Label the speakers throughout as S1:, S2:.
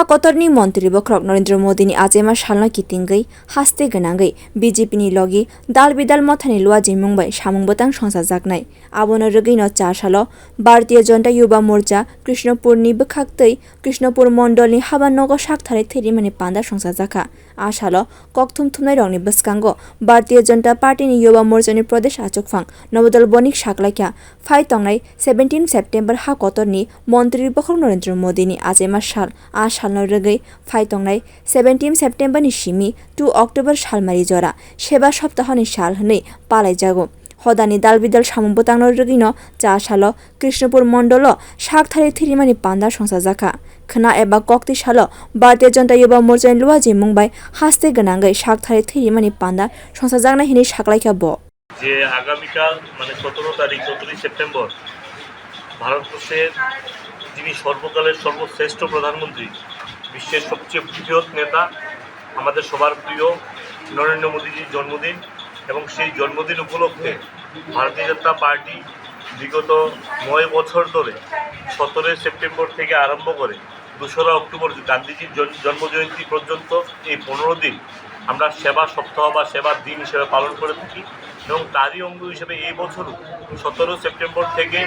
S1: कतरनी मन्त्री बखरक Narendra Modi achai salno kitingै haste gwnagwi BJP ni logi dal bidal mothani luajimung bai samung botang songsajaknai abono rwgui no 4 salo bharatiya janata yuba morcha krishnapur ni bwkhaktwi krishnapur mondal ni habanogo sakthari thwirimani panda songsajakha a salo koktum thumnai rokni bwskango bharatiya janata party ni yuba morcha ni pradesh achukphang nobodal bonik saklai phai tongnai 17 September ha kotorni Montri bokhorok Narendra Modi ni achai sal a salno rwgui phai tongnai 17 September ni simi 2 October salmari jora seba saptahoni sal hwnui palai jago hodani dalbidal samung botangno rwgui no 4 salo krishnapur mondalo sakthari thirimani panda songsajakha khwna eba kokti salo bharatiya janata yuba morcha ni luajimung bai haste gwnagwi sakthari thirimani panda songsajakna hini saklaikha bo
S2: যে আগামীকাল মানে 17 September ভারতবর্ষের যিনি সর্বকালের সর্বশ্রেষ্ঠ প্রধানমন্ত্রী বিশ্বের সবচেয়ে বৃহৎ নেতা আমাদের সবার প্রিয় নরেন্দ্র মোদীজির জন্মদিন এবং সেই জন্মদিন উপলক্ষে ভারতীয় জনতা পার্টি বিগত 9 বছর ধরে 17 সেপ্টেম্বর থেকে আরম্ভ করে 2রা অক্টোবর গান্ধীজির জন্মজয়ন্তী পর্যন্ত এই 15 দিন আমরা সেবা সপ্তাহ বা সেবার দিন হিসেবে পালন করে থাকি এবং তারই অঙ্গ হিসেবে এই বছরও 17 সেপ্টেম্বর থেকে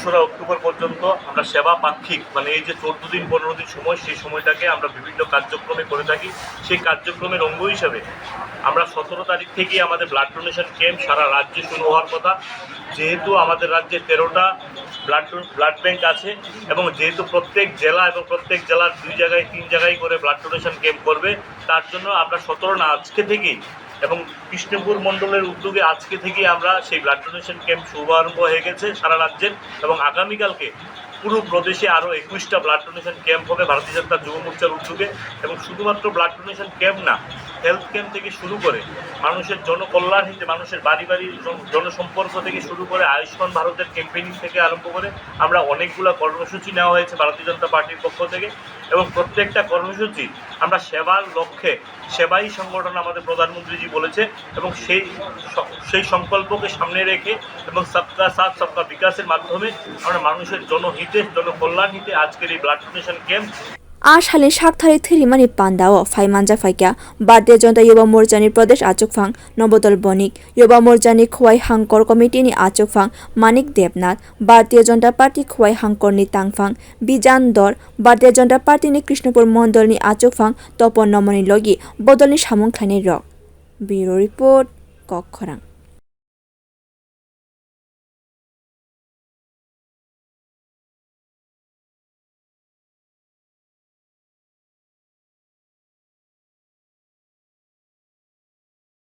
S2: 2রা অক্টোবর পর্যন্ত আমরা সেবা পাক্ষিক মানে এই যে 14 দিন 15 দিন সময় সেই সময়টাকে আমরা বিভিন্ন কার্যক্রমে করে থাকি সেই কার্যক্রমের অঙ্গ হিসাবে আমরা 17 তারিখ থেকেই আমাদের ব্লাড ডোনেশন ক্যাম্প সারা রাজ্যে শুরু হওয়ার কথা যেহেতু আমাদের রাজ্যে 13টা ব্লাড ব্যাংক আছে এবং যেহেতু প্রত্যেক জেলা এবং প্রত্যেক জেলার 2 জায়গায় 3 জায়গায় করে ব্লাড ডোনেশন ক্যাম্প করবে তার জন্য আমরা 17 না আজকে থেকেই এবং কৃষ্ণপুর মণ্ডলের উদ্যোগে আজকে থেকেই আমরা সেই ব্লাড ডোনেশন ক্যাম্প শুভারম্ভ হয়ে গেছে সারা রাজ্যের এবং আগামীকালকে পুরো প্রদেশে আরও 21টা ব্লাড ডোনেশন ক্যাম্প হবে ভারতীয় জনতা যুব মোর্চার উদ্যোগে এবং শুধুমাত্র ব্লাড ডোনেশন ক্যাম্প না হেলথ ক্যাম্প থেকে শুরু করে মানুষের জনকল্যাণ হিসেবে মানুষের বাড়ি বাড়ি জনসম্পর্ক থেকে শুরু করে আয়ুষ্মান ভারতের ক্যাম্পেইনিং থেকে আরম্ভ করে আমরা অনেকগুলো কর্মসূচি নেওয়া হয়েছে ভারতীয় জনতা পার্টির পক্ষ থেকে এবং প্রত্যেকটা কর্মসূচি আমরা সেবার লক্ষ্যে সেবাই সংগঠন আমাদের প্রধানমন্ত্রীজি বলেছে এবং সেই সংকল্পকে সামনে রেখে এবং সবকা সাথ সবকা বিকাশের মাধ্যমে আমরা মানুষের জনহিতে জনকল্যাণ হিতে আজকের এই ব্লাড ডোনেশন ক্যাম্প
S1: आशाले sakthari thirimani pandao phai manja phaikya bharatiya janata yuba morcha ni pradesh achukphang nobodal bonik yuba morcha ni khwai hangkor committee ni achukphang manik debnath bharatiya janata party khwai hangkor ni tangphang bijan dor bharatiya janata party ni krishnapur mondal ni achukphang topon nomoni logi bodol ni samung khlainai rok bureau report kokkhorang।